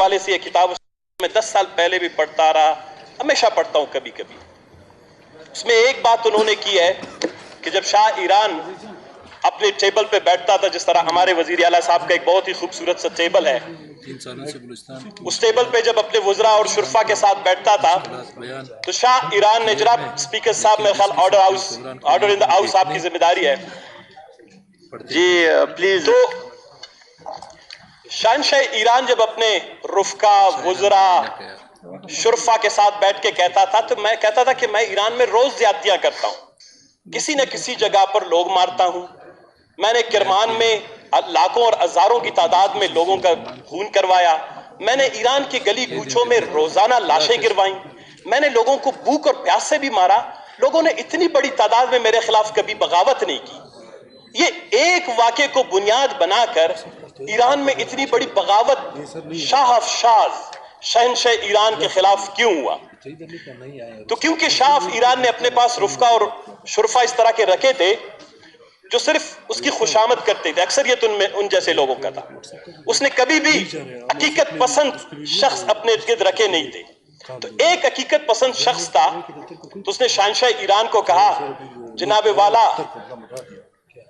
वाले से ये किताब मैं 10 साल पहले भी पढ़ता रहा, हमेशा पढ़ता हूँ कभी कभी। उसमें एक बात उन्होंने की है कि जब शाह ईरान अपने टेबल पे बैठता था, जिस तरह हमारे वजीर आला साहब का एक बहुत ही खूबसूरत सा टेबल है, उस टेबल पे जब अपने वज़रा और शुरफा के साथ बैठता था तो शाह ईरान ने, जनाब स्पीकर साहब, मेरे ख्याल ऑर्डर इन द हाउस आपकी जिम्मेदारी है जी, प्लीज। तो शहंशाह ईरान जब अपने रुफका, वज़रा, शुरफा के साथ बैठ के कहता था, तो मैं कहता था कि मैं ईरान में रोज ज्यादतियां करता हूं, किसी न किसी जगह पर लोग मारता हूं। मैंने किरमान में लाखों और हजारों की तादाद में लोगों का खून करवाया। मैंने ईरान की गली कूचों में रोजाना लाशें गिरवाई। मैंने लोगों को भूख और प्यास से भी मारा। लोगों ने इतनी बड़ी तादाद में मेरे खिलाफ कभी बगावत नहीं की। ये एक वाक़े को बुनियाद बनाकर ईरान में इतनी बड़ी बगावत शाह शहंशाह ईरान के खिलाफ क्यों हुआ? तो क्योंकि शाह ईरान ने अपने पास रुफका और शुरफा इस तरह के रखे थे जो सिर्फ उसकी खुशामद करते थे। अक्सरियत उनमें उन जैसे लोगों का था। उसने कभी भी हकीकत पसंद शख्स अपने इर्द रखे नहीं थे। तो एक हकीकत पसंद शख्स था, तो उसने शहंशाह ईरान को कहा, जनाब वाला,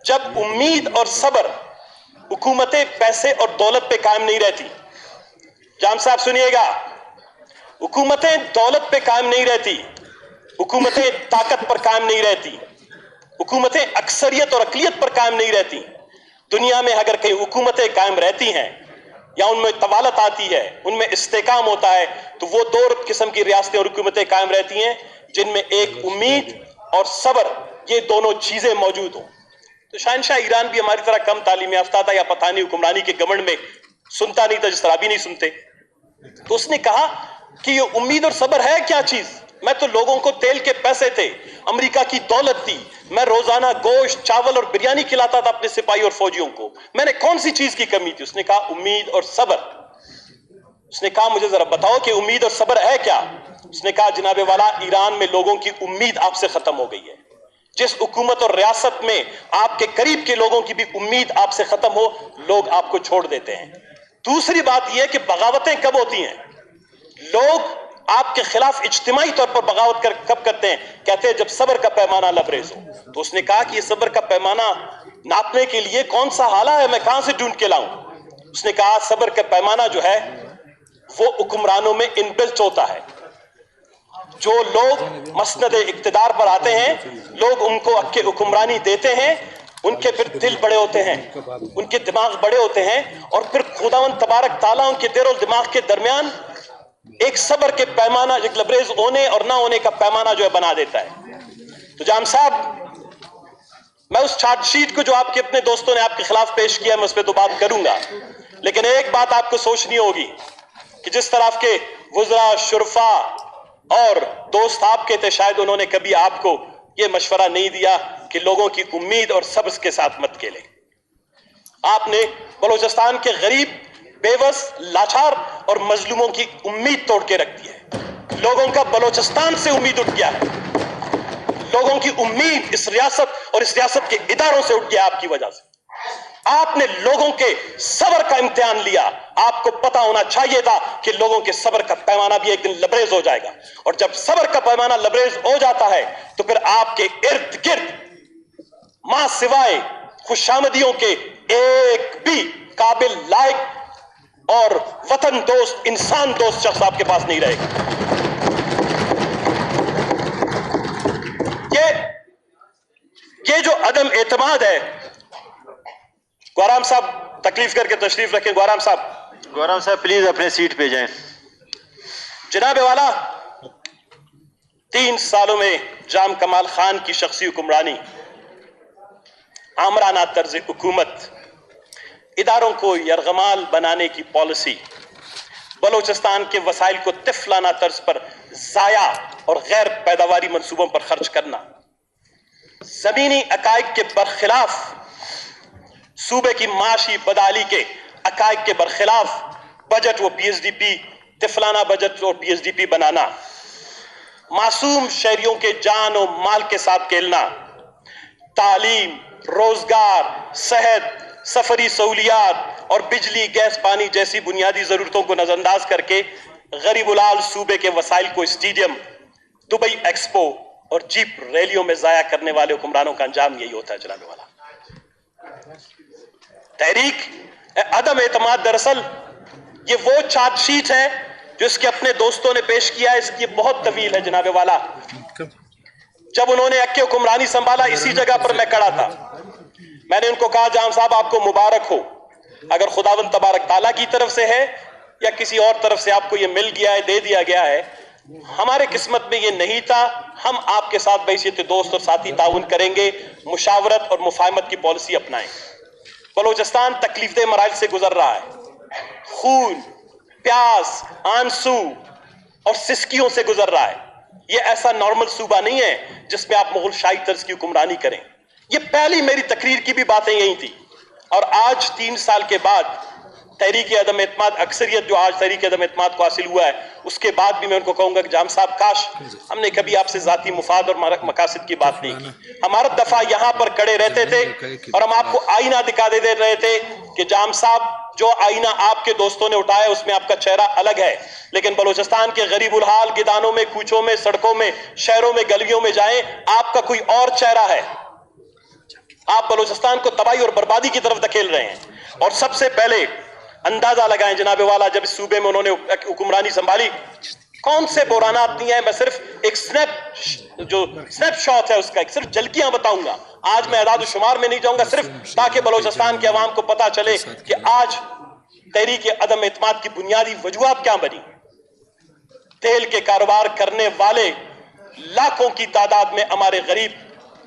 जब उम्मीद और सब्र हुकूमतें पैसे और दौलत पे कायम नहीं रहती, जाम साहब सुनिएगा, हुकूमतें दौलत पे कायम नहीं रहती, हुकूमतें ताकत पर कायम नहीं रहती, हुकूमतें अक्सरियत और अकलियत पर कायम नहीं रहती। दुनिया में अगर कहीं हुकूमतें कायम रहती हैं या उनमें तवालत आती है, उनमें इस्तेकाम होता है, तो वो दो किस्म की रियासतें और हुकूमतें कायम रहती हैं जिनमें एक उम्मीद और सब्र, ये दोनों चीजें मौजूद हों। तो शहंशाह ईरान भी हमारी तरह कम तालीम याफ्ता था या पता नहीं हुक्मरानी के घमंड में सुनता नहीं था जिस तरह भी नहीं सुनते। तो उसने कहा कि ये उम्मीद और सब्र है क्या चीज? मैं तो लोगों को तेल के पैसे थे, अमेरिका की दौलत थी, मैं रोजाना गोश्त, चावल और बिरयानी खिलाता था अपने सिपाही और फौजियों को, मैंने कौन सी चीज की कमी थी? उसने कहा उम्मीद और सब्र। उसने कहा मुझे जरा बताओ कि उम्मीद और सब्र है क्या? उसने कहा जनाबे वाला, ईरान में लोगों की उम्मीद आपसे खत्म हो गई है। जिस हुकूमत और रियासत में आपके करीब के लोगों की भी उम्मीद आपसे खत्म हो, लोग आपको छोड़ देते हैं। दूसरी बात यह कि बगावतें कब होती हैं? लोग आपके खिलाफ इज्तिमाई तौर पर बगावत कब करते हैं? कहते हैं जब सब्र का पैमाना लबरेज हो। तो उसने कहा कि ये सब्र का पैमाना नापने के लिए कौन सा हाला है, मैं कहां से ढूंढ के लाऊं? उसने कहा सब्र का पैमाना जो है वो हुक्मरानों में इनबिल्ट होता है। जो लोग मसनद इक्तिदार पर आते हैं, लोग उनको अक्के हुक्मरानी देते हैं, उनके फिर दिल बड़े होते हैं, उनके दिमाग बड़े होते हैं, और फिर खुदावंद तबारक ताला उनके दिल और दिमाग के दरमियान एक सब्र के पैमाना, एक लबरेज होने और ना होने का पैमाना जो है बना देता है। तो जाम साहब, मैं उस चार्जशीट को जो आपके अपने दोस्तों ने आपके खिलाफ पेश किया, मैं उस पर तो बात करूंगा, लेकिन एक बात आपको सोचनी होगी कि जिस तरह के वज़रा, शुरफा और दोस्त आपके थे, शायद उन्होंने कभी आपको यह मशवरा नहीं दिया कि लोगों की उम्मीद और सब्र के साथ मत खेलें। आपने बलूचिस्तान के गरीब, बेबस, लाचार और मजलूमों की उम्मीद तोड़ के रख दी है। लोगों का बलूचिस्तान से उम्मीद उठ गया है। लोगों की उम्मीद इस रियासत और इस रियासत के इदारों से उठ गया आपकी वजह से। आपने लोगों के सब्र का इम्तिहान लिया। आपको पता होना चाहिए था कि लोगों के सब्र का पैमाना भी एक दिन लबरेज हो जाएगा, और जब सब्र का पैमाना लबरेज हो जाता है तो फिर आपके इर्द गिर्द मां सिवाय खुशामदियों के एक भी काबिल, लायक और वतन दोस्त, इंसान दोस्त शख्स आपके पास नहीं रहेगा। ये जो अदम एतमाद है, गौराम साहब तकलीफ करके तशरीफ रखें। गौराम साहब प्लीज अपने सीट पे जाएं। जनाब वाला, 3 सालों में जाम कमाल खान की शख्सी हुक्मरानी, आमराना तर्ज हुकूमत, इदारों को यरगमाल बनाने की पॉलिसी, बलूचिस्तान के वसाइल को तिफलाना तर्ज पर जाया और गैर पैदावारी मंसूबों पर खर्च करना, जमीनी अकाइद के बरखिलाफ, सूबे की माशी बदाली के अकाइद के बरखिलाफ बजट व पीएसडीपी, तिफलाना बजट और पीएसडीपी बनाना, मासूम शहरियों के जान और माल के साथ खेलना, तालीम, रोजगार, सेहत, सफरी सहूलियात, اور بجلی گیس پانی جیسی بنیادی ضرورتوں کو نظر انداز کر کے غریب الحال صوبے کے وسائل کو اسٹیڈیم، دبئی ایکسپو اور جیپ ریلیوں میں ضائع کرنے والے حکمرانوں کا انجام یہی ہوتا ہے جناب والا۔ تحریک عدم اعتماد دراصل یہ وہ چارج شیٹ ہے جو اس کے اپنے دوستوں نے پیش کیا ہے، اس کی بہت طویل ہے جناب والا۔ جب انہوں نے اکے حکمرانی سنبھالا اسی جگہ پر میں کھڑا تھا، میں نے ان کو کہا جام صاحب آپ کو مبارک ہو، اگر خداوند تبارک تعالیٰ کی طرف سے ہے یا کسی اور طرف سے آپ کو یہ مل گیا ہے، دے دیا گیا ہے، ہمارے قسمت میں یہ نہیں تھا، ہم آپ کے ساتھ بحیثیت دوست اور ساتھی تعاون کریں گے، مشاورت اور مفاہمت کی پالیسی اپنائیں۔ بلوچستان تکلیف دہ مراحل سے گزر رہا ہے، خون، پیاس، آنسو اور سسکیوں سے گزر رہا ہے۔ یہ ایسا نارمل صوبہ نہیں ہے جس میں آپ مغل شاہی طرز کی حکمرانی کریں۔ یہ پہلی میری تقریر کی بھی باتیں یہی تھی، اور آج 3 سال کے بعد تحریک عدم اعتماد، اکثریت جو آج تحریک عدم اعتماد کو حاصل ہوا ہے، اس کے بعد بھی میں ان کو کہوں گا کہ جام صاحب کاش ہم نے کبھی آپ سے ذاتی مفاد اور مقاصد کی بات نہیں کی۔ ہمارا دفعہ یہاں پر کھڑے رہتے تھے اور ہم آپ کو آئینہ دکھا دے رہے تھے کہ جام صاحب جو آئینہ آپ کے دوستوں نے اٹھایا اس میں آپ کا چہرہ الگ ہے، لیکن بلوچستان کے غریب الحال گدانوں میں، کوچوں میں، سڑکوں میں، شہروں میں، گلیوں میں جائیں، آپ کا کوئی اور چہرہ ہے۔ آپ بلوچستان کو تباہی اور بربادی کی طرف دھکیل رہے ہیں۔ اور سب سے پہلے اندازہ لگائیں جناب والا، جب اس صوبے میں انہوں نے حکمرانی سنبھالی کون سے بحرانات نہیں ہیں، میں صرف ایک سنیپ شاٹ ہے اس کا، صرف جھلکیاں بتاؤں گا۔ آج میں اعداد و شمار میں نہیں جاؤں گا، صرف تاکہ بلوچستان کے عوام کو پتا چلے کہ آج تحریک عدم اعتماد کی بنیادی وجوہات کیا بنی۔ تیل کے کاروبار کرنے والے لاکھوں کی تعداد میں ہمارے غریب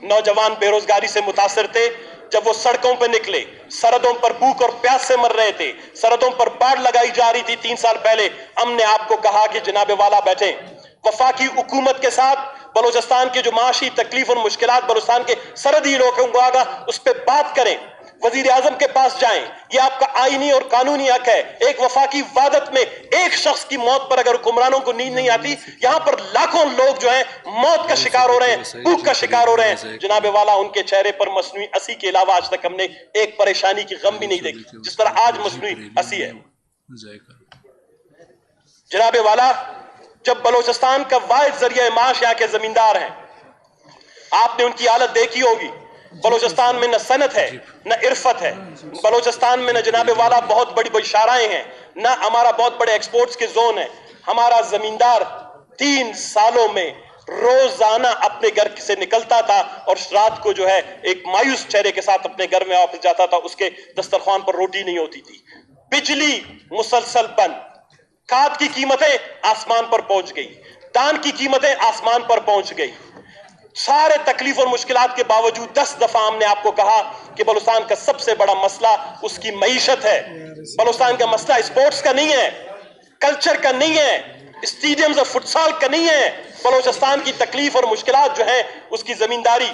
نوجوان بے روزگاری سے متاثر تھے، جب وہ سڑکوں پہ نکلے، سرحدوں پر بھوک اور پیاس سے مر رہے تھے، سرحدوں پر باڑ لگائی جا رہی تھی 3 سال پہلے، ہم نے آپ کو کہا کہ جناب والا بیٹھیں، وفاقی حکومت کے ساتھ بلوچستان کی جو معاشی تکلیف اور مشکلات بلوچستان کے سرحدی لوگوں کو آگا اس پہ بات کریں، وزیر اعظم کے پاس جائیں، یہ آپ کا آئینی اور قانونی حق ہے۔ ایک وفاقی وحدت میں ایک شخص کی موت پر اگر حکمرانوں کو نیند نہیں آتی، یہاں پر لاکھوں لوگ جو ہیں موت کا شکار ہو رہے ہیں، بھوک کا شکار ہو رہے ہیں۔ جناب والا ان کے چہرے پر مصنوعی ہنسی کے علاوہ آج تک ہم نے ایک پریشانی کی غم بھی نہیں دیکھی جس طرح آج مصنوعی ہنسی ہے۔ جناب والا جب بلوچستان کا واحد ذریعہ معاش یہاں کے زمیندار ہیں، آپ نے ان کی حالت دیکھی ہوگی، بلوچستان میں نہ صنعت ہے نہ عرفت ہے، بلوچستان میں نہ جناب والا بہت بڑی بڑی شاہراہیں ہیں، نہ ہمارا بہت بڑے ایکسپورٹس کے زون ہیں۔ ہمارا زمیندار 3 سالوں میں روزانہ اپنے گھر سے نکلتا تھا اور رات کو جو ہے ایک مایوس چہرے کے ساتھ اپنے گھر میں واپس جاتا تھا، اس کے دسترخوان پر روٹی نہیں ہوتی تھی۔ بجلی مسلسل بند، کھاد کی قیمتیں آسمان پر پہنچ گئی، دان کی قیمتیں آسمان پر پہنچ گئی۔ سارے تکلیف اور مشکلات کے باوجود 10 دفعہ ہم نے آپ کو کہا کہ بلوچستان کا سب سے بڑا مسئلہ اس کی معیشت ہے۔ بلوچستان کا مسئلہ اسپورٹس کا نہیں ہے، کلچر کا نہیں ہے، اسٹیڈیمز اور فٹسال کا نہیں ہے۔ بلوچستان کی تکلیف اور مشکلات جو ہیں اس کی زمینداری،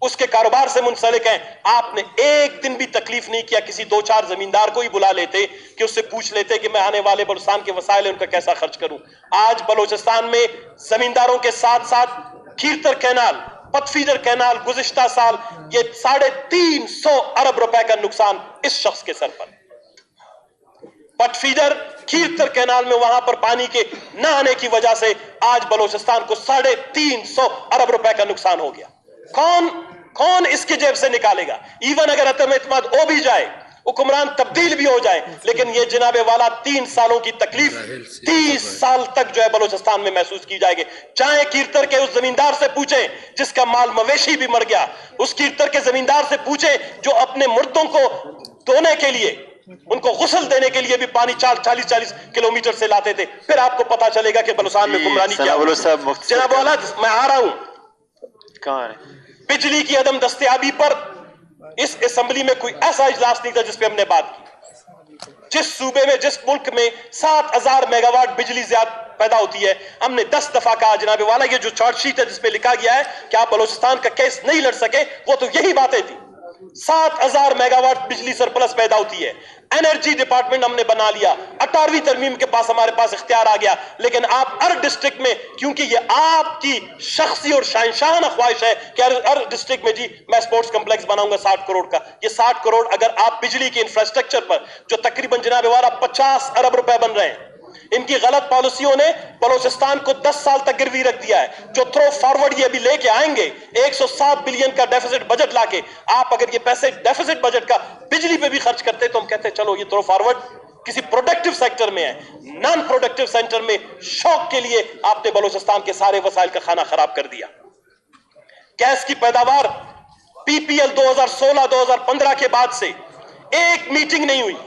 اس کے کاروبار سے منسلک ہیں۔ آپ نے ایک دن بھی تکلیف نہیں کیا، کسی 2-4 زمیندار کو ہی بلا لیتے کہ اس سے پوچھ لیتے کہ میں آنے والے بلوچستان کے وسائل ہیں ان کا کیسا خرچ کروں۔ آج بلوچستان میں زمینداروں کے ساتھ ساتھ کھیرتر کینال، پت فیڈر کینال، گزشتہ سال یہ 350 ارب روپے کا نقصان اس شخص کے سر پر۔ پٹ فیڈر کھیرتر کینال میں وہاں پر پانی کے نہ آنے کی وجہ سے آج بلوچستان کو 350 ارب روپے کا نقصان ہو گیا۔ کون اس کی جیب سے نکالے گا؟ ایون اگر عدم اعتماد ہو بھی جائے، حکمران تبدیل بھی ہو جائے، لیکن یہ جناب والا 3 سالوں کی تکلیف 30 سال تک جو ہے بلوچستان میں محسوس کی جائے گی۔ چاہے کیرتر کے اس زمیندار سے پوچھیں جس کا مال مویشی بھی مر گیا، اس کیرتر کے زمیندار سے پوچھیں جو اپنے مردوں کو دھونے کے لیے، ان کو غسل دینے کے لیے بھی پانی 40 کلومیٹر سے لاتے تھے، پھر آپ کو پتا چلے گا کہ بلوچستان میں حکمرانی کیا ہے۔ جناب والا میں آ رہا ہوں، بجلی کی عدم دستیابی پر اس اسمبلی میں کوئی ایسا اجلاس نہیں تھا جس پہ ہم نے بات کی۔ جس صوبے میں، جس ملک میں 7000 میگا واٹ بجلی زیادہ پیدا ہوتی ہے، ہم نے 10 دفعہ کہا جناب والا یہ جو چارٹ شیٹ ہے جس پہ لکھا گیا ہے کہ آپ بلوچستان کا کیس نہیں لڑ سکے، وہ تو یہی باتیں تھی۔ 7,000 मेगावाट बिजली सरप्लस पैदा होती है। एनर्जी डिपार्टमेंट हमने बना लिया, 18वीं तरमीम के पास हमारे पास इख्तियार आ गया। लेकिन आप हर डिस्ट्रिक्ट में, क्योंकि ये आपकी शख्सी और शहंशाहाना ख्वाहिश है कि हर डिस्ट्रिक्ट में जी मैं स्पोर्ट्स कॉम्प्लेक्स बनाऊंगा 60 करोड़ का, ये 60 करोड़ अगर आप बिजली के इंफ्रास्ट्रक्चर पर जो तकरीबन जनाब वाला 50 अरब रुपए बन रहे हैं, इनकी गलत पॉलिसियों ने बलूचिस्तान को 10 साल तक गिरवी रख दिया है। जो थ्रो फॉरवर्ड ये भी लेके आएंगे 107 बिलियन का डेफिसिट बजट लाके, आप अगर ये पैसे डेफिसिट बजट का बिजली पे भी खर्च करते तो हम कहते चलो ये थ्रो फॉरवर्ड किसी प्रोडक्टिव सेक्टर में है। नॉन प्रोडक्टिव सेक्टर में शौक के लिए आपने बलूचिस्तान के सारे वसाइल का खाना खराब कर दिया। गैस की पैदावार पीपीएल 2016-2015 के बाद से एक मीटिंग नहीं हुई।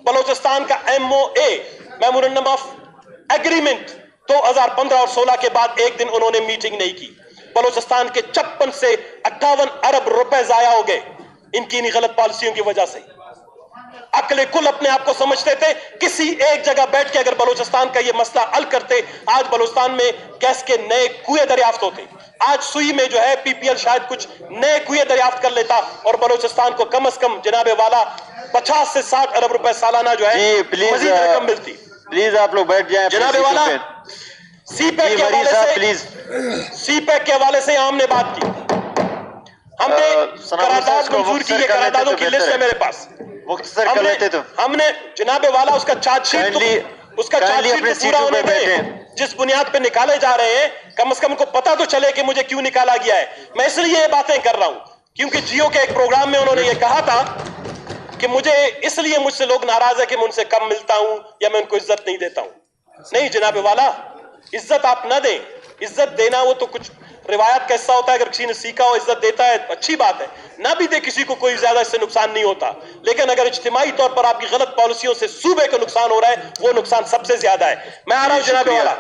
बलूचिस्तान का MOA मेमोरेंडम ऑफ एग्रीमेंट 2015 और 16 के बाद एक दिन उन्होंने मीटिंग नहीं की। बलूचिस्तान के 56 से 58 अरब रुपए जाया हो गए इनकी इन्हीं गलत पॉलिसियों की वजह से। अकले कुल अपने आप को समझते थे, किसी एक जगह बैठ के अगर बलूचिस्तान का ये मसला हल करते, आज बलूचिस्तान में गैस के नए कुएं दरियाफ्त होते। आज सुई में जो है पीपीएल शायद कुछ नए कुएं दरियाफ्त कर लेता और बलूचिस्तान को कम से कम जनाबे वाला 50 से 60 अरब रुपए सालाना जो है मजीद रकम मिलती। प्लीज आप लोग बैठ जाएं जनाबे वाला। सीपैक के हवाले से, प्लीज सीपैक के हवाले से हमने बात की, हमने करारदाद मंजूर की, करारदादों की लिस्ट है मेरे पास, मुख्तसर कर लेते तो हमने जनाबे वाला उसका चार्जशीट उसका चार्जशीट पूरा होने दें। जिस बुनियाद पे निकाले जा रहे हैं कम से कम को पता तो चले कि मुझे क्यों निकाला गया है। मैं इसलिए ये बातें कर रहा हूं क्योंकि जियो के एक प्रोग्राम में उन्होंने ये कहा था कि मुझे इसलिए मुझसे लोग नाराज है कि मैं उनसे कम मिलता हूं या मैं उनको इज्जत नहीं देता हूं। नहीं जनाबे वाला, इज्जत आप ना दें। इज्जत देना वो तो कुछ रिवायत का हिस्सा होता है, अगर किसी ने सीखा हो इज्जत देता है अच्छी बात है, ना भी दे किसी को कोई ज्यादा इससे नुकसान नहीं होता। लेकिन अगर इज्तिमाई तौर पर आपकी गलत पॉलिसियों से सूबे को नुकसान हो रहा है वो नुकसान सबसे ज्यादा है। मैं आ रहा हूं जनाबे वाला,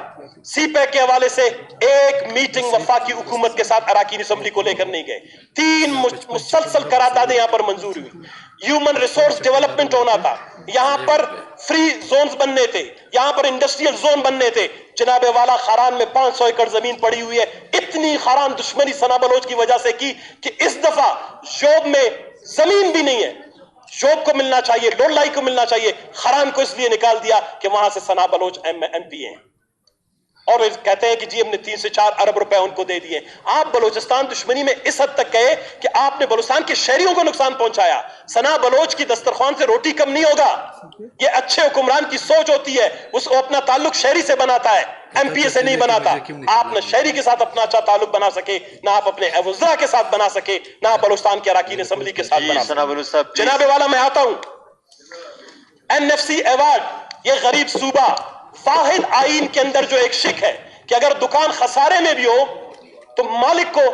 सीपैक के हवाले से एक मीटिंग वफाकी हुकूमत के साथ अराकीन असम्बली को लेकर नहीं गए। 3 मुसलसल करारदादें यहां पर मंजूर हुई। ह्यूमन रिसोर्स डेवलपमेंट होना था, यहां पर फ्री जोन्स बनने थे, यहां पर इंडस्ट्रियल जोन बनने थे। जनाबे वाला खारान में 500 एकड़ जमीन पड़ी हुई है। इतनी खारान दुश्मनी सना बलोच की वजह से की कि इस दफा शोब में जमीन भी नहीं है। शोब को मिलना चाहिए, लोलाई को मिलना चाहिए, खारान को इसलिए निकाल दिया कि वहां से सना बलोच MP हैं और कहते हैं कि जी हमने 3 से 4 अरब रुपए उनको दे दिए। आप बलूचिस्तान दुश्मनी में इस हद तक गए कि आपने बलूचिस्तान के शहरियों को नुकसान पहुंचाया। सना बलोच की दस्तरखान से रोटी कम नहीं होगा। ये अच्छे हुक्मरान की सोच होती है, उसको अपना ताल्लुक शहरी से बनाता है, MPA से नहीं बनाता। आप न शहरी के साथ अपना अच्छा ताल्लुक बना सके, ना आप अपने वज़रा के साथ बना सके, ना आप बलूचिस्तान के अराकीन असम्बली के साथ बना सके। जनाबे वाला मैं आता हूं, NFC अवार्ड, ये गरीब सूबा वाहिद आइन के अंदर जो एक शिक है कि अगर दुकान खसारे में भी हो तो मालिक को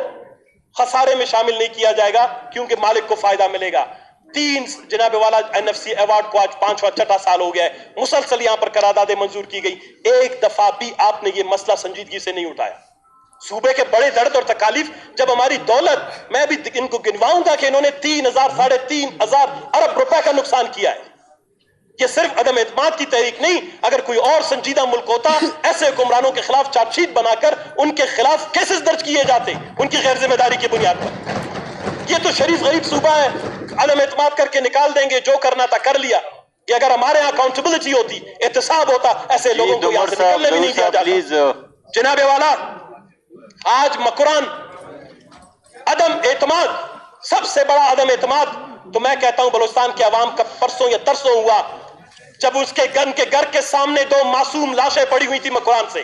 खसारे में शामिल नहीं किया जाएगा क्योंकि मालिक को फायदा मिलेगा। 3 जनाबे वाला NFC अवार्ड को आज 5वां-6वां साल हो गया है, मुसलसल यहां पर करारदादें मंजूर की गई। एक दफा भी आपने ये मसला संजीदगी से नहीं उठाया। सूबे के बड़े दर्द और तकालीफ, जब हमारी दौलत, मैं भी इनको गिनवाऊंगा कि इन्होंने 3,000 साढ़े 3,000 अरब रुपए का नुकसान किया है। ये सिर्फ अदम एतमाद की तहरीक नहीं, अगर कोई और संजीदा मुल्क होता ऐसे हुक्मरानों के खिलाफ चार्जशीट बनाकर उनके खिलाफ केसेस दर्ज किए जाते उनकी गैर जिम्मेदारी की बुनियाद पर। ये तो शरीफ गरीब सूबा है, अदम एतमाद करके निकाल देंगे, जो करना था कर लिया। कि अगर हमारे यहाँ अकाउंटेबिलिटी होती, एहतसाब होता, ऐसे लोगों को यहाँ से निकलने भी नहीं दिया जाता। जनाबे वाला, आज मकुरान अदम एतमाद, सबसे बड़ा अदम एतमाद तो मैं कहता हूं बलूचिस्तान के अवाम का परसों या तरसों हुआ जब उसके घर के सामने 2 मासूम लाशें पड़ी हुई थी मकुरान से,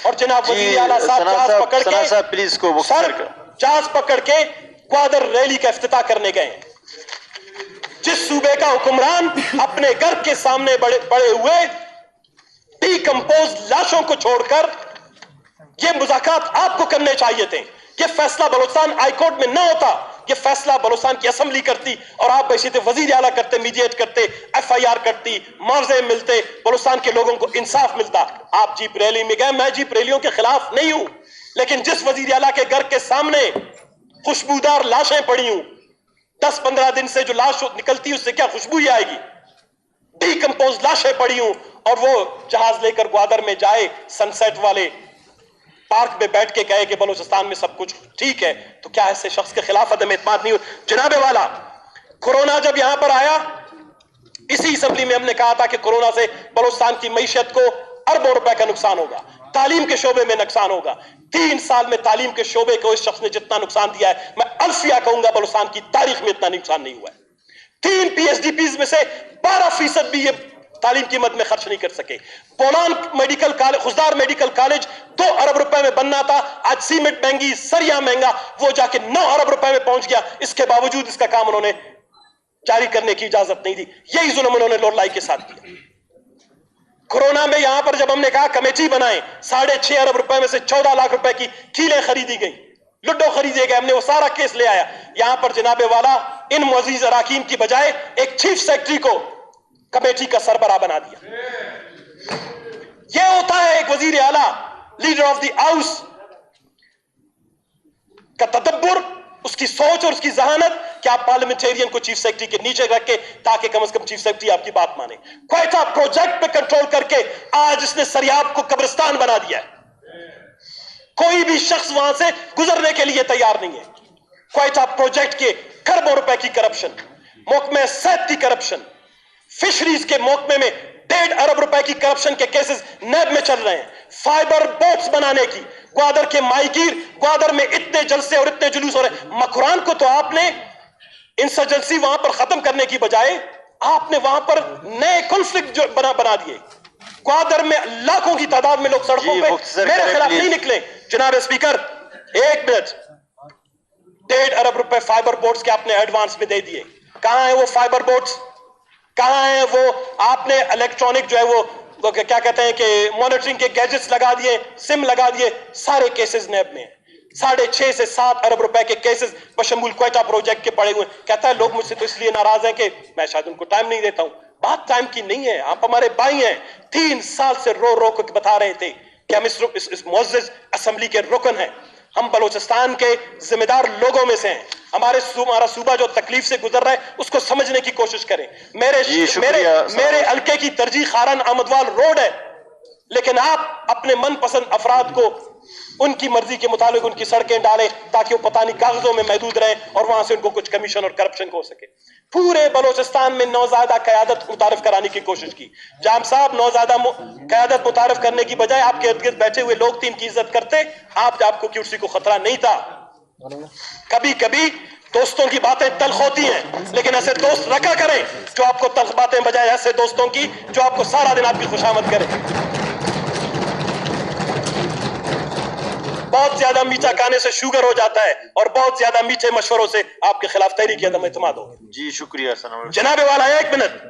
और जनाब वजीर आला साहब जहाज पकड़ के प्लीज को जहाज पकड़ के ग्वादर रैली का इफ्तिताह करने गए। जिस सूबे का हुक्मरान अपने घर के सामने पड़े हुए डीकंपोज लाशों को छोड़कर, ये मुज़ाकरात आपको करने चाहिए थे। ये फैसला बलूचिस्तान हाईकोर्ट में ना होता, ये फैसला बलूचिस्तान की असेंबली करती और आप बैठे वजीर आला करते, मीडिएट करते, FIR करती, मुआवजे मिलते, बलूचिस्तान के लोगों को इंसाफ मिलता। आप जीप रैली में गए, मैं जीप रैलियों के खिलाफ नहीं हूं, लेकिन जिस वजीर आला के घर के सामने खुशबूदार लाशें पड़ी हूं, 10-15 दिन से जो लाश निकलती उससे क्या खुशबू ही आएगी। डीकंपोज लाशें पड़ी हूं और वो जहाज लेकर ग्वादर में जाए, सनसेट वाले پارک میں بیٹھ کے کہے کہ بلوچستان میں سب کچھ ٹھیک ہے، تو کیا ایسے شخص کے خلاف عدم اعتماد نہیں ہو؟ جناب والا، کورونا جب یہاں پر آیا، اسی اسمبلی میں ہم نے کہا تھا کہ کورونا سے بلوچستان کی معیشت کو اربوں روپے کا نقصان ہوگا، تعلیم کے شعبے میں نقصان ہوگا۔ 3 سال میں تعلیم کے شعبے کو اس شخص نے جتنا نقصان دیا ہے، میں الفیہ کہوں گا بلوچستان کی تاریخ میں اتنا نقصان نہیں ہوا ہے۔ 3 PhDPs میں سے 12% بھی یہ تعلیم کی مد میں خرچ نہیں کر سکے۔ Bolan medical college, Khuzdar medical college 2 ارب روپے میں بننا تھا، آج سیمنٹ مہنگی، سریا مہنگا، وہ جا کے 9 ارب روپے میں پہنچ گیا۔ اس کے باوجود اس کا کام انہوں نے جاری کرنے کی اجازت نہیں دی۔ یہی ظلم انہوں نے لولائی کے ساتھ کیا۔ کورونا میں یہاں پر جب ہم نے کہا کمیٹی بنائیں، 6.5 ارب روپے میں سے 14 لاکھ روپے کی کھیلیں خریدی گئی، لڈو خریدے گئے، ہم نے وہ سارا کیس لے آیا۔ یہاں پر جناب والا ان معزز اراکین کی بجائے ایک چیف سیکرٹری کو کمیٹی کا سربراہ بنا دیا۔ یہ ہوتا ہے ایک وزیر اعلیٰ، لیڈر آف دی ہاؤس کا تدبر، اس کی سوچ اور اس کی ذہانت کہ آپ پارلیمنٹیرین کو چیف سیکرٹری کے نیچے رکھ کے، تاکہ کم از کم چیف سیکرٹری آپ کی بات مانے۔ کوئٹہ پروجیکٹ پہ کنٹرول کر کے آج اس نے سریاب کو قبرستان بنا دیا ہے، کوئی بھی شخص وہاں سے گزرنے کے لیے تیار نہیں ہے۔ کوئٹہ پروجیکٹ کے کروڑوں روپے کی کرپشن، محکمہ صحت کی کرپشن، فشریز کے محکمے میں 1.5 ارب روپے کی کرپشن کے کیسز نیب میں چل رہے ہیں۔ فائبر بوٹس بنانے کی، گوادر کے ماہی گیر، گوادر میں اتنے جلسے اور اتنے جلوس ہو رہے ہیں۔ مکران کو تو آپ نے انسرجنسی وہاں پر ختم کرنے کی بجائے آپ نے وہاں پر نئے کنفلکٹ بنا دیے۔ گوادر میں لاکھوں کی تعداد میں لوگ سڑکوں پہ میرے خلاف نہیں نکلے۔ جناب اسپیکر، 1 منٹ، 1.5 ارب روپے فائبر بوٹس کے آپ نے ایڈوانس میں دے دیے۔ کہاں ہیں وہ فائبر بوٹس؟ کہاں ہیں وہ؟ آپ نے الیکٹرانک جو ہے وہ کیا کہتے ہیں کہ مانیٹرنگ کے گیجٹس لگا دیے، سم لگا دیے، سارے کیسز نیب میں ہیں۔ 6.5 سے 7 ارب روپے کے کیسز بشمول کوئٹہ پروجیکٹ کے پڑے ہوئے۔ کہتا ہے لوگ مجھ سے تو اس لیے ناراض ہیں کہ میں شاید ان کو ٹائم نہیں دیتا ہوں۔ بات ٹائم کی نہیں ہے، آپ ہمارے بھائی ہیں۔ 3 سال سے رو کے بتا رہے تھے کہ ہم اس معزز اسمبلی کے رکن ہیں، ہم بلوچستان کے ذمہ دار لوگوں میں سے ہیں۔ ہمارا صوبہ جو تکلیف سے گزر رہا ہے اس کو سمجھنے کی کوشش کریں۔ میرے حلقے کی ترجیح خارن احمدوال روڈ ہے، لیکن آپ اپنے من پسند افراد کو ان کی مرضی کے مطابق ان کی سڑکیں ڈالیں تاکہ وہ پتہ نہیں کاغذوں میں محدود رہیں اور وہاں سے ان کو کچھ کمیشن اور کرپشن ہو سکے۔ پورے بلوچستان میں نوزائیدہ قیادت متعارف کرانے کی کوشش کی۔ جام صاحب، نوزائیدہ قیادت متعارف کرنے کی بجائے آپ کے ارد گرد بیٹھے ہوئے لوگ 3 کی عزت کرتے، آپ کو کسی کو خطرہ نہیں تھا۔ کبھی کبھی دوستوں کی باتیں تلخ ہوتی ہیں، لیکن ایسے دوست رکھا کریں جو آپ کو تلخ باتیں بجائے ایسے دوستوں کی جو آپ کو سارا دن آپ کی خوشامد کرے۔ بہت زیادہ میٹھا کھانے سے شوگر ہو جاتا ہے اور بہت زیادہ میٹھے مشوروں سے آپ کے خلاف تحریک عدم اعتماد ہو۔ جی شکریہ سنم جناب والا 1 منٹ،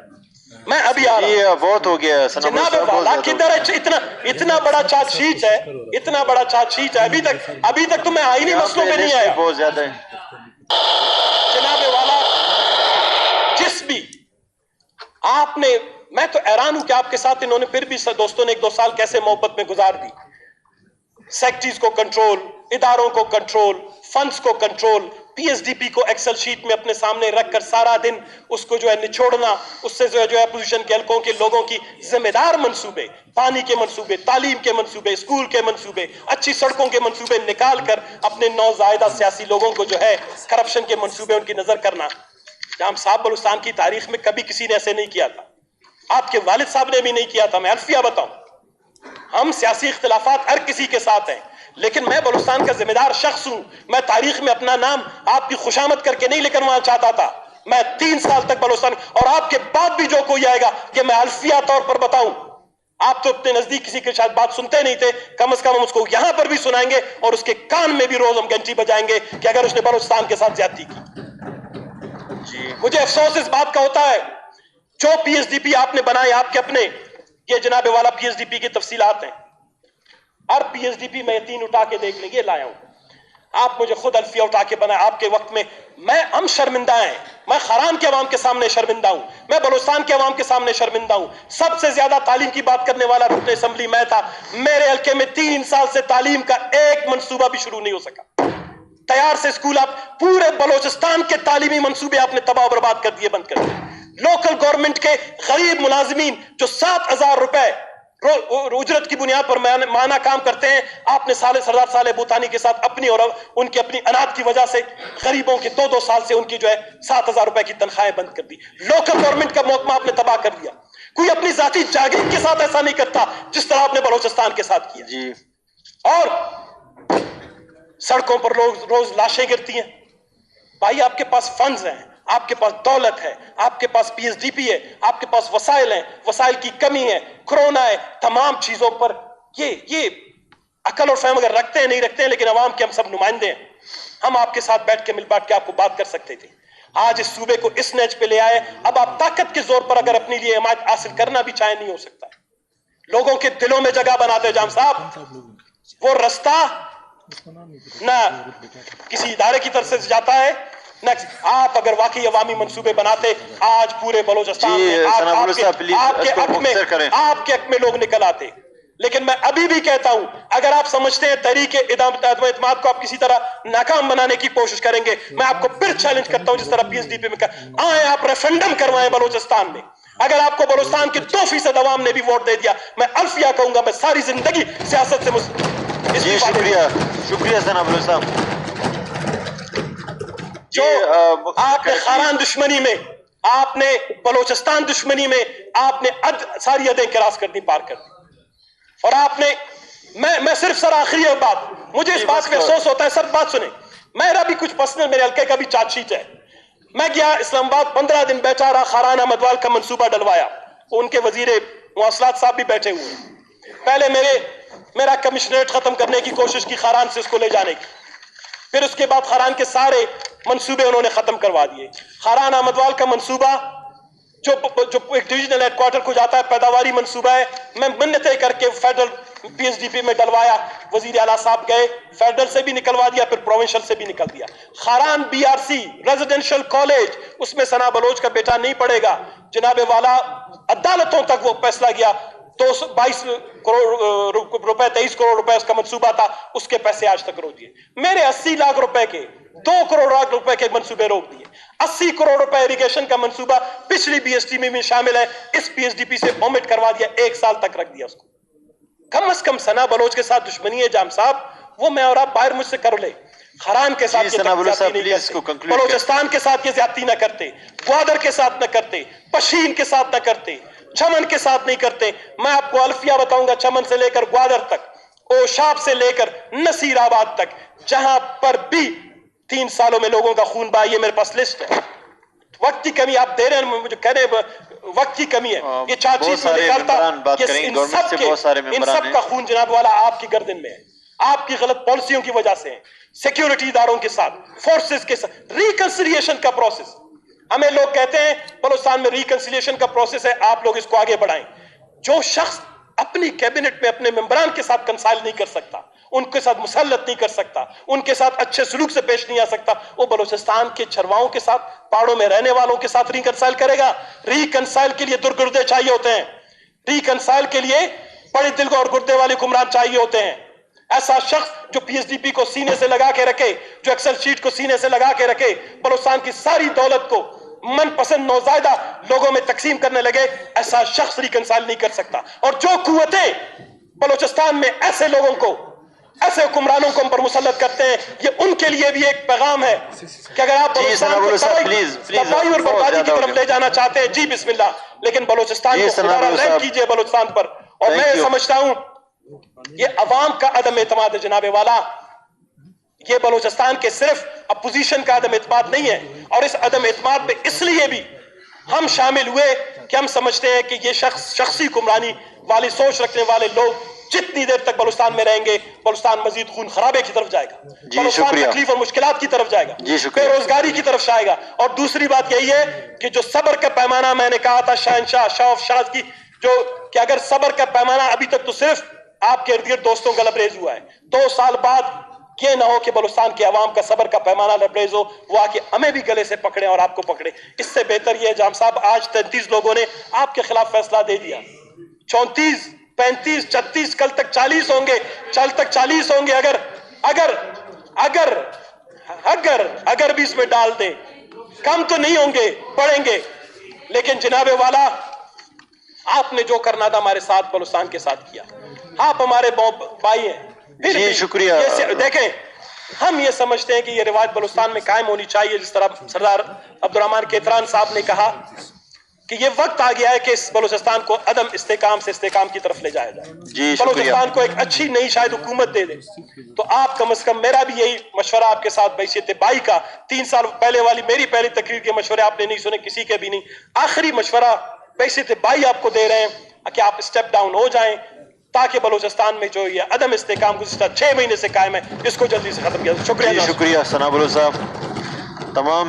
میں ابھی آ رہا ہوں۔ بہت ہو گیا سنم جناب والا کدھر ہے؟ اتنا بڑا چارج شیٹ ہے، اتنا بڑا چارج شیٹ ہے، ابھی تک تو میں آئینی مسئلوں میں نہیں آیا۔ بہت زیادہ ہے جناب والا، جس بھی آپ نے، میں تو حیران ہوں کہ آپ کے ساتھ انہوں نے پھر بھی دوستوں نے 1-2 سال کیسے محبت میں گزار دی۔ سیکٹریز کو کنٹرول، اداروں کو کنٹرول، فنڈز کو کنٹرول، PSDP کو ایکسل شیٹ میں اپنے سامنے رکھ کر سارا دن اس کو جو ہے نچوڑنا، اس سے جو ہے اپوزیشن کے حلقوں کے لوگوں کی ذمہ دار منصوبے، پانی کے منصوبے، تعلیم کے منصوبے، اسکول کے منصوبے، اچھی سڑکوں کے منصوبے نکال کر اپنے نوزائیدہ سیاسی لوگوں کو جو ہے کرپشن کے منصوبے ان کی نظر کرنا۔ جام صاحب، بلوچستان کی تاریخ میں کبھی کسی نے ایسے نہیں کیا تھا، آپ کے والد صاحب نے بھی نہیں کیا تھا۔ میں الفیہ بتاؤں، ہم سیاسی اختلافات ہر کسی کے ساتھ ہیں، لیکن میں بلوچستان کا ذمہ دار شخص ہوں۔ میں تاریخ میں اپنا نام آپ کی خوشامد کر کے نہیں لکھنوانا چاہتا تھا۔ میں 3 سال تک بلوچستان، اور آپ کے بعد بھی جو کوئی آئے گا کہ میں الفیہ طور پر بتاؤں، آپ تو اپنے نزدیک کسی کے شاید بات سنتے نہیں تھے، کم از کم ہم اس کو یہاں پر بھی سنائیں گے اور اس کے کان میں بھی روز ہم گھنٹی بجائیں گے کہ اگر اس نے بلوچستان کے ساتھ زیادتی کی۔ مجھے افسوس اس بات کا ہوتا ہے، جو PSDP آپ نے بنائے آپ کے اپنے، یہ جناب والا PSDP کی تفصیلات ہیں، ہر PSDP میں 3 اٹھا کے دیکھ لیں، یہ لایا ہوں۔ آپ مجھے خود الفیہ اٹھا کے بنائے آپ کے وقت میں، ہم شرمندہ ہیں، میں خران کے عوام کے سامنے شرمندہ ہوں، میں بلوچستان کے عوام کے سامنے شرمندہ ہوں۔ سب سے زیادہ تعلیم کی بات کرنے والا رکن اسمبلی میں تھا، میرے حلقے میں 3 سال سے تعلیم کا ایک منصوبہ بھی شروع نہیں ہو سکا۔ تیار سے اسکول، آپ پورے بلوچستان کے تعلیمی منصوبے آپ نے تباہ و برباد کر دیے، بند کر دیے۔ لوکل گورنمنٹ کے غریب ملازمین جو 7,000 روپے उजरत की बुनियाद पर माना काम करते हैं। आपने सरदार साले बूतानी के साथ अपनी और उनकी अपनी अनाज की वजह से गरीबों के 2-2 साल से उनकी जो है 7,000 रुपए की तनख्वाहें बंद कर दी। लोकल गवर्नमेंट का महकमा आपने तबाह कर दिया। कोई अपनी जाती जागीर के साथ ऐसा नहीं करता जिस तरह आपने बलोचिस्तान के साथ किया जी। और सड़कों पर रोज लाशें गिरती हैं। भाई आपके पास फंड्स हैं, आपके पास दौलत है, आपके पास पीएसडीपी है, आपके पास वसाइल हैं, वसाइल की कमी है, कोरोना है, तमाम चीजों पर ये अकल और फहम अगर रखते हैं नहीं रखते हैं, लेकिन अवाम के हम सब नुमाइंदे हैं। हम आपके साथ बैठ के मिल बांट के आपको बात कर सकते थे। आज इस सूबे को इस नेच पे ले आए। अब आप ताकत के जोर पर अगर अपने लिए हिमायत हासिल करना भी चाहे नहीं हो सकता। लोगों के दिलों में जगह बनाते जाम साहब, वो रास्ता ना किसी इदारे की तरफ से जाता है ना। आप अगर वाकई अवामी मंसूबे बनाते, आज पूरे बलोचिस्तान में आपके हक में लोग निकल आते। लेकिन मैं अभी भी कहता हूं, अगर आप समझते हैं तहरीके इत्तेमाद को आप किसी तरह नाकाम बनाने की कोशिश करेंगे, मैं आपको फिर चैलेंज करता हूं जिस तरह पीएसडीपी में आए आप रेफरेंडम करवाएं बलोचिस्तान में। अगर आपको बलोचिस्तान के 2% अवाम ने भी वोट दे दिया, मैं अल्फिया कहूंगा, मैं सारी जिंदगी सियासत से जी शुक्रिया सनाबुल साहब। जो आपने खारान दुश्मनी में, आपने बलोचिस्तान दुश्मनी में आपने सारी हदें क्रॉस कर दी, पार कर दी। और आपने मैं सिर्फ सर आखिरी बात, मुझे इस बात पे अफसोस होता है, सब बात सुने, मेरा भी कुछ पर्सनल मेरे हल्के का भी चार्जशीट है। मैं गया इस्लामाबाद, 15 दिन बैठा रहा, खारान अहमदवाल का मंसूबा डलवाया। उनके वजीर मुवासलात साहब भी बैठे हुए हैं। पहले मेरा कमिश्नरेट खत्म करने की कोशिश की, खारान से उसको ले जाने की। फिर उसके बाद खारान के सारे मंसूबे उन्होंने खत्म करवा दिए। खारान अहमदवाल का मंसूबा जो एक डिविजनल हेडक्वार्टर को जाता है, पैदावारी मंसूबा है, मैं मिन्नतें करके फेडरल पीएसडीपी में डलवाया। वजीर आला साहब गए, फेडरल से भी निकलवा दिया, फिर प्रोविंशियल से भी निकल दिया। खारान बीआरसी रेजिडेंशियल कॉलेज, उसमें सना बलोच का बेटा नहीं पड़ेगा। जनाबे वाला अदालतों तक वो फैसला गया। 222 करोड़ रुपए, 23 करोड़ रुपए उसका मंसूबा था, उसके पैसे आज तक रोक दिए। मेरे 80 लाख रुपए के 2 करोड़ रुपए के मंसूबे रोक दिए। 80 करोड़ रुपए इरिगेशन का मंसूबा पिछली बीएसटी में भी शामिल है, इस पीएसडीपी से ओमिट करवा दिया, 1 साल तक रख दिया उसको। कम से कम सना बलोच के साथ दुश्मनी है जाम साहब, वो मैं और आप बाहर मुझसे कर ले। खरान के साथ बलोचिस्तान के साथ ये ज्यादती न करते, ग्वादर के साथ न करते, पशीन के साथ न करते, चमन के साथ नहीं करते। मैं आपको अल्फिया बताऊंगा, चमन से लेकर ग्वादर तक, ओशाब से लेकर नसीराबाद तक, जहां पर भी 3 सालों में लोगों का खून बहा, ये मेरे पास लिस्ट है। वक्त की कमी आप दे रहे हैं, मुझे कह रहे हैं वक्त की कमी है, ये चार्जशीट में निकालता, इन सब का खून जनाब वाला आपकी गर्दन में है, आपकी गलत पॉलिसियों की वजह से है। सिक्योरिटी इदारों के साथ, फोर्सेस के साथ, रिकंसिलिएशन का प्रोसेस, हमें लोग कहते हैं बलूचिस्तान में रिकंसिलिएशन का प्रोसेस है, आप लोग इसको आगे बढ़ाएं। जो शख्स अपनी कैबिनेट में अपने मेंबरान के साथ कंसाइल नहीं कर सकता, उनके साथ मुसल्लत नहीं कर सकता, उनके साथ अच्छे सलूक से पेश नहीं आ सकता, वो बलूचिस्तान के छरवाओं के साथ, पहाड़ों में रहने वालों के साथ रिकंसाइल करेगा? रिकंसाइल के लिए दुर्गुर्दे चाहिए होते हैं, रिकंसाइल के लिए बड़े दिल और गुर्दे वाले हुक्मरान चाहिए होते हैं। ऐसा शख्स जो पीएसडीपी को सीने से लगा के रखे, जो एक्सेल शीट को सीने से लगा के रखे, बलूचिस्तान की सारी दौलत को मनपसंद नौजायदा लोगों में तकसीम करने लगे, ऐसा शख्स रिकंसाइल नहीं कर सकता। और जो कुव्वतें बलूचिस्तान में ऐसे लोगों को, ऐसे हुक्मरानों को हम पर मुसल्लत करते हैं, ये उनके लिए भी एक पैगाम है कि अगर आप बलूचिस्तान को तबाही और बर्बादी की तरफ ले जाना चाहते हैं, जी बिस्मिल्लाह, लेकिन बलूचिस्तान को खुदा रहम कीजिए बलूचिस्तान पर। और मैं समझता हूं ये अवाम का अदम एतमाद है जनाबे वाला, ये बलूचिस्तान के सिर्फ अपोजिशन का अदम एतमाद नहीं है। और इस अदम एतमाद में इसलिए भी हम शामिल हुए कि हम समझते हैं कि ये शख्सी हुक्मरानी वाली सोच रखने वाले लोग जितनी देर तक बलूचिस्तान में रहेंगे, बलूचिस्तान मजीद खून खराबे की तरफ जाएगा, बलूचिस्तान तकलीफ और मुश्किलात की तरफ जाएगा, बेरोजगारी की तरफ जाएगा। और दूसरी बात यही है कि जो सब्र का पैमाना मैंने कहा था शहनशाह शाह की, जो कि अगर सब्र का पैमाना अभी तक तो सिर्फ आपके इर्द गिर्द दोस्तों का लबरेज हुआ है, 2 साल बाद ये ना हो कि बलूचिस्तान के अवाम का सब्र का पैमाना लबरेज हो, वो आके हमें भी गले से पकड़े और आपको पकड़े। इससे बेहतर ये जाम साहब, आज 33 लोगों ने आपके खिलाफ फैसला दे दिया, 34, 35, 36, कल तक 40 होंगे, कल तक 40 होंगे। अगर भी इसमें डाल दे, कम तो नहीं होंगे, बढ़ेंगे। लेकिन जनाबे वाला आपने जो करना था हमारे साथ बलूचिस्तान के साथ किया, आप हमारे भाई हैं। फिर जी, भी शुक्रिया। देखें, हम ये समझते हैं कि ये रिवायत बलूचिस्तान में कायम होनी चाहिए, जिस तरह सरदार अब्दुर्रहमान केतरान साहब ने कहा कि ये वक्त आ गया है कि इस बलूचिस्तान को अदम इस्तेकाम से इस्तेकाम की तरफ ले जाया जाए, जी, शुक्रिया। बलूचिस्तान को एक अच्छी नई शायद हुकूमत दे दे। तो आप कम से कम, मेरा भी यही मशवरा आपके साथ बैसियत बाई का, 3 साल पहले वाली मेरी पहली तकरीर के मशवरे आपने नहीं सुने, किसी के भी नहीं, आखिरी मशवरा बैसियत बाई आपको दे रहे हैं कि आप स्टेप डाउन हो जाएं, ताकि बलूचिस्तान में जो ये अदम इस्तेकाम गुज़िश्ता 6 महीने से कायम है, इसको जल्दी से खत्म किया। शुक्रिया। शुक्रिया सना बलूच साहब। तमाम